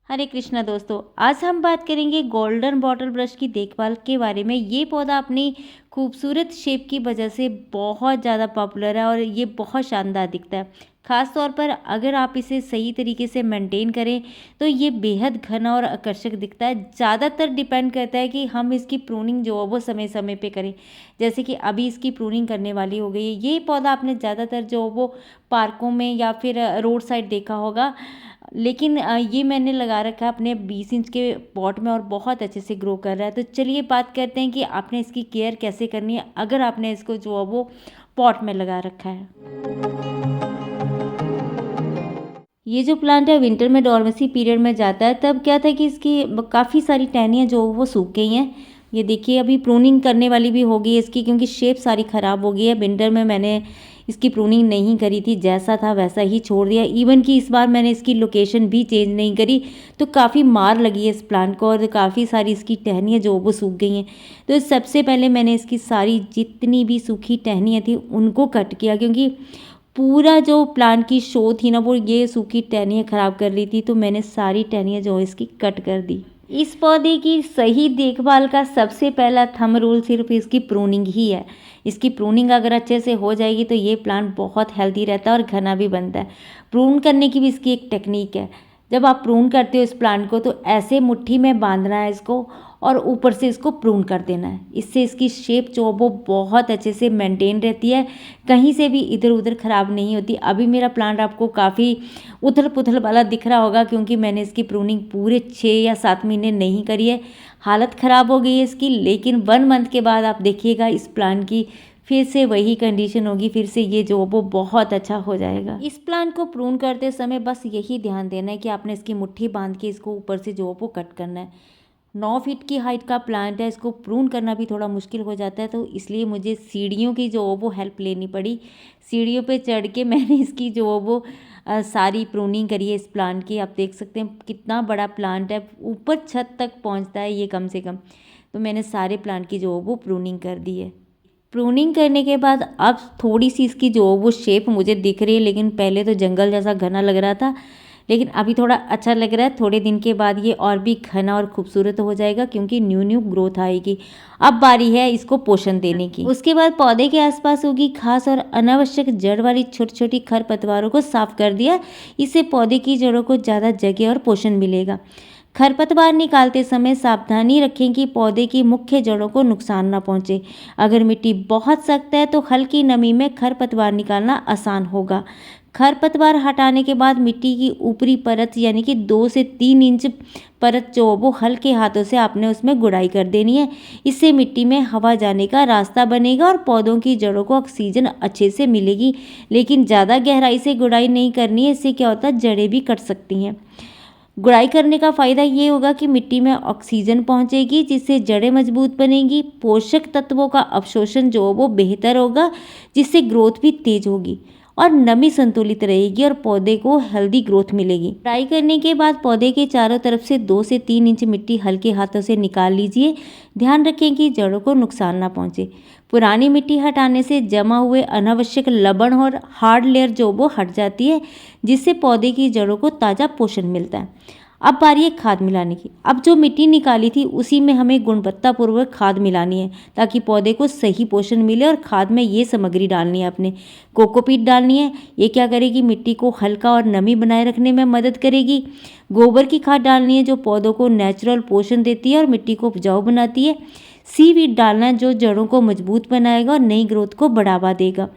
हरे कृष्णा दोस्तों, आज हम बात करेंगे गोल्डन बॉटल ब्रश की देखभाल के बारे में। ये पौधा अपनी खूबसूरत शेप की वजह से बहुत ज़्यादा पॉपुलर है और ये बहुत शानदार दिखता है। ख़ास तौर पर अगर आप इसे सही तरीके से मेंटेन करें तो ये बेहद घना और आकर्षक दिखता है। ज़्यादातर डिपेंड करता है कि हम इसकी प्रूनिंग जो है वो समय समय पे करें। जैसे कि अभी इसकी प्रूनिंग करने वाली हो गई है। ये पौधा आपने ज़्यादातर जो वो पार्कों में या फिर रोड साइड देखा होगा, लेकिन ये मैंने लगा रखा है अपने 20 इंच के पॉट में और बहुत अच्छे से ग्रो कर रहा है। तो चलिए बात करते हैं कि आपने इसकी केयर कैसे करनी है अगर आपने इसको जो है वो पॉट में लगा रखा है। ये जो प्लांट है विंटर में डोरमेंसी पीरियड में जाता है। तब क्या था कि इसकी काफ़ी सारी टहनियाँ जो वो सूख गई हैं। ये देखिए अभी प्रूनिंग करने वाली भी हो गई है इसकी, क्योंकि शेप सारी ख़राब हो गई है। विंटर में मैंने इसकी प्रूनिंग नहीं करी थी, जैसा था वैसा ही छोड़ दिया। इवन कि इस बार मैंने इसकी लोकेशन भी चेंज नहीं करी, तो काफ़ी मार लगी है इस प्लांट को और काफ़ी सारी इसकी टहनियाँ जो वो सूख गई हैं। तो सबसे पहले मैंने इसकी सारी जितनी भी सूखी टहनियाँ थी उनको कट किया, क्योंकि पूरा जो प्लांट की शो थी ना वो ये सूखी टहनियाँ ख़राब कर रही थी। तो मैंने सारी टहनियाँ जो इसकी कट कर दी। इस पौधे की सही देखभाल का सबसे पहला थंब रूल सिर्फ इसकी प्रूनिंग ही है। इसकी प्रूनिंग अगर अच्छे से हो जाएगी तो ये प्लांट बहुत हेल्दी रहता है और घना भी बनता है। प्रून करने की भी इसकी एक टेक्निक है। जब आप प्रून करते हो इस प्लांट को तो ऐसे मुट्ठी में बांधना है इसको और ऊपर से इसको प्रून कर देना है। इससे इसकी शेप जो वो बहुत अच्छे से मेंटेन रहती है, कहीं से भी इधर उधर ख़राब नहीं होती। अभी मेरा प्लांट आपको काफ़ी उथल पुथल वाला दिख रहा होगा, क्योंकि मैंने इसकी प्रूनिंग पूरे 6 या 7 महीने नहीं करी है। हालत ख़राब हो गई है इसकी, लेकिन 1 मंथ के बाद आप देखिएगा इस प्लांट की फिर से वही कंडीशन होगी, फिर से ये जो वो बहुत अच्छा हो जाएगा। इस प्लांट को प्रून करते समय बस यही ध्यान देना है कि आपने इसकी मुट्ठी बांध के इसको ऊपर से जो वो कट करना है। 9 फीट की हाइट का प्लांट है, इसको प्रून करना भी थोड़ा मुश्किल हो जाता है, तो इसलिए मुझे सीढ़ियों की जो वो हेल्प लेनी पड़ी। सीढ़ियों पे चढ़ के मैंने इसकी जो वो सारी प्रूनिंग करी है इस प्लांट की। आप देख सकते हैं कितना बड़ा प्लांट है, ऊपर छत तक पहुंचता है ये कम से कम। तो मैंने सारे प्लांट की जो वो प्रूनिंग कर दी है। प्रूनिंग करने के बाद अब थोड़ी सी इसकी जो वो शेप मुझे दिख रही है, लेकिन पहले तो जंगल जैसा घना लग रहा था, लेकिन अभी थोड़ा अच्छा लग रहा है। थोड़े दिन के बाद ये और भी घना और खूबसूरत हो जाएगा, क्योंकि न्यू न्यू ग्रोथ आएगी। अब बारी है इसको पोषण देने की। उसके बाद पौधे के आसपास होगी घास और अनावश्यक जड़ वाली छोटी छोटी खरपतवारों को साफ कर दिया। इससे पौधे की जड़ों को ज़्यादा जगह और पोषण मिलेगा। खरपतवार निकालते समय सावधानी रखें कि पौधे की मुख्य जड़ों को नुकसान न पहुंचे। अगर मिट्टी बहुत सख्त है तो हल्की नमी में खरपतवार निकालना आसान होगा। खरपतवार हटाने के बाद मिट्टी की ऊपरी परत यानी कि 2 से 3 इंच परत जो वो हल्के हाथों से आपने उसमें गुड़ाई कर देनी है। इससे मिट्टी में हवा जाने का रास्ता बनेगा और पौधों की जड़ों को ऑक्सीजन अच्छे से मिलेगी। लेकिन ज़्यादा गहराई से गुड़ाई नहीं करनी है, इससे क्या होता है जड़ें भी कट सकती हैं। गुड़ाई करने का फ़ायदा ये होगा कि मिट्टी में ऑक्सीजन पहुंचेगी, जिससे जड़ें मजबूत बनेंगी। पोषक तत्वों का अवशोषण जो वो बेहतर होगा, जिससे ग्रोथ भी तेज होगी और नमी संतुलित रहेगी और पौधे को हेल्दी ग्रोथ मिलेगी। गुड़ाई करने के बाद पौधे के चारों तरफ से 2 से 3 इंच मिट्टी हल्के हाथों से निकाल लीजिए। ध्यान रखें कि जड़ों को नुकसान ना पहुंचे। पुरानी मिट्टी हटाने से जमा हुए अनावश्यक लवण और हार्ड लेयर जो वो हट जाती है, जिससे पौधे की जड़ों को ताज़ा पोषण मिलता है। अब बारी है खाद मिलाने की। अब जो मिट्टी निकाली थी उसी में हमें गुणवत्तापूर्वक खाद मिलानी है, ताकि पौधे को सही पोषण मिले। और खाद में ये सामग्री डालनी है, अपने कोकोपीट डालनी है। ये क्या करेगी, मिट्टी को हल्का और नमी बनाए रखने में मदद करेगी। गोबर की खाद डालनी है, जो पौधों को नेचुरल पोषण देती है और मिट्टी को उपजाऊ बनाती है। सीवीड डालना है, जो जड़ों को मजबूत बनाएगा और नई ग्रोथ को बढ़ावा देगा।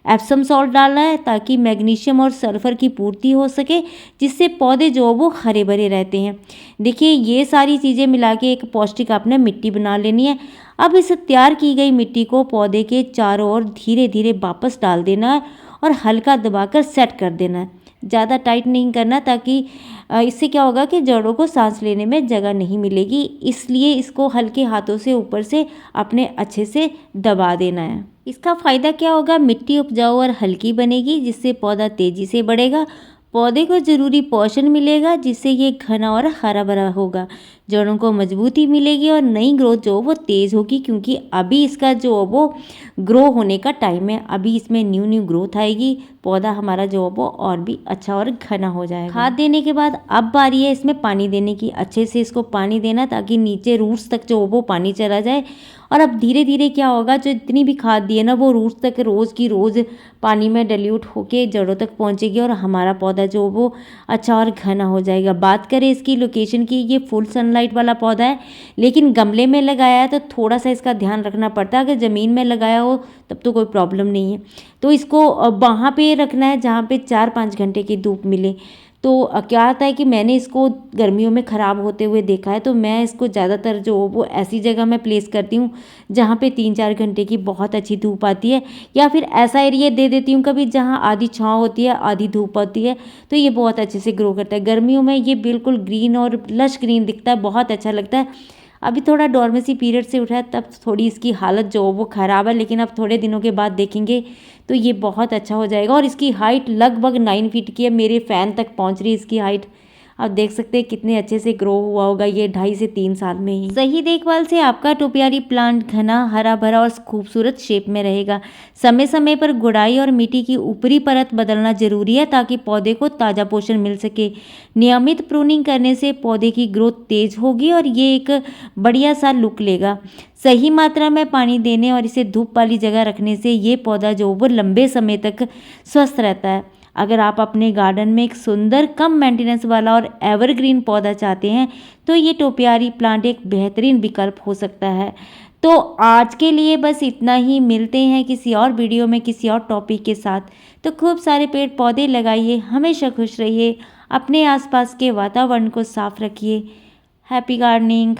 एप्सम सॉल्ट डालना है, ताकि मैग्नीशियम और सल्फर की पूर्ति हो सके, जिससे पौधे जो वो हरे भरे रहते हैं। देखिए ये सारी चीज़ें मिला के एक पौष्टिक आपने मिट्टी बना लेनी है। अब इस तैयार की गई मिट्टी को पौधे के चारों ओर धीरे धीरे वापस डाल देना है और हल्का दबाकर सेट कर देना है। ज़्यादा टाइट नहीं करना, ताकि इससे क्या होगा कि जड़ों को सांस लेने में जगह नहीं मिलेगी। इसलिए इसको हल्के हाथों से ऊपर से अपने अच्छे से दबा देना है। इसका फ़ायदा क्या होगा, मिट्टी उपजाऊ और हल्की बनेगी, जिससे पौधा तेज़ी से बढ़ेगा। पौधे को ज़रूरी पोषण मिलेगा, जिससे ये घना और हरा भरा होगा। जड़ों को मजबूती मिलेगी और नई ग्रोथ जो वो तेज़ होगी, क्योंकि अभी इसका जो वो ग्रो होने का टाइम है। अभी इसमें न्यू न्यू ग्रोथ आएगी, पौधा हमारा जो वो और भी अच्छा और घना हो जाएगा। खाद देने के बाद अब बारी है इसमें पानी देने की। अच्छे से इसको पानी देना ताकि नीचे रूट्स तक जो वो पानी चला जाए। और अब धीरे धीरे क्या होगा, जो इतनी भी खाद दी है ना वो रूट्स तक रोज़ की रोज़ पानी में डाइल्यूट होके जड़ों तक पहुंचेगी और हमारा पौधा जो वो अच्छा और घना हो जाएगा। बात करें इसकी लोकेशन की, ये फुल सनलाइट वाला पौधा है, लेकिन गमले में लगाया है तो थोड़ा सा इसका ध्यान रखना पड़ता है। अगर ज़मीन में लगाया हो तब तो कोई प्रॉब्लम नहीं है। तो इसको वहाँ पे रखना है जहाँ पे 4-5 घंटे की धूप मिले। तो क्या होता है कि मैंने इसको गर्मियों में ख़राब होते हुए देखा है, तो मैं इसको ज़्यादातर जो वो ऐसी जगह मैं प्लेस करती हूँ जहाँ पे 3-4 घंटे की बहुत अच्छी धूप आती है, या फिर ऐसा एरिया दे देती हूँ कभी जहाँ आधी छाँव होती है आधी धूप होती है, तो ये बहुत अच्छे से ग्रो करता है। गर्मियों में ये बिल्कुल ग्रीन और लश ग्रीन दिखता है, बहुत अच्छा लगता है। अभी थोड़ा डॉर्मेसी पीरियड से उठा है तब थोड़ी इसकी हालत जो वो ख़राब है, लेकिन अब थोड़े दिनों के बाद देखेंगे तो ये बहुत अच्छा हो जाएगा। और इसकी हाइट लगभग 9 फीट की है, मेरे फ़ैन तक पहुंच रही है इसकी हाइट। आप देख सकते हैं कितने अच्छे से ग्रो हुआ होगा ये 2.5 से 3 साल में ही। सही देखभाल से आपका टोपियारी प्लांट घना, हरा भरा और खूबसूरत शेप में रहेगा। समय समय पर गुड़ाई और मिट्टी की ऊपरी परत बदलना जरूरी है ताकि पौधे को ताज़ा पोषण मिल सके। नियमित प्रूनिंग करने से पौधे की ग्रोथ तेज होगी और ये एक बढ़िया सा लुक लेगा। सही मात्रा में पानी देने और इसे धूप वाली जगह रखने से ये पौधा जो वो लंबे समय तक स्वस्थ रहता है। अगर आप अपने गार्डन में एक सुंदर कम मेंटेनेंस वाला और एवरग्रीन पौधा चाहते हैं तो ये टोपियारी प्लांट एक बेहतरीन विकल्प हो सकता है। तो आज के लिए बस इतना ही, मिलते हैं किसी और वीडियो में किसी और टॉपिक के साथ। तो खूब सारे पेड़ पौधे लगाइए, हमेशा खुश रहिए, अपने आसपास के वातावरण को साफ रखिए। Happy gardening.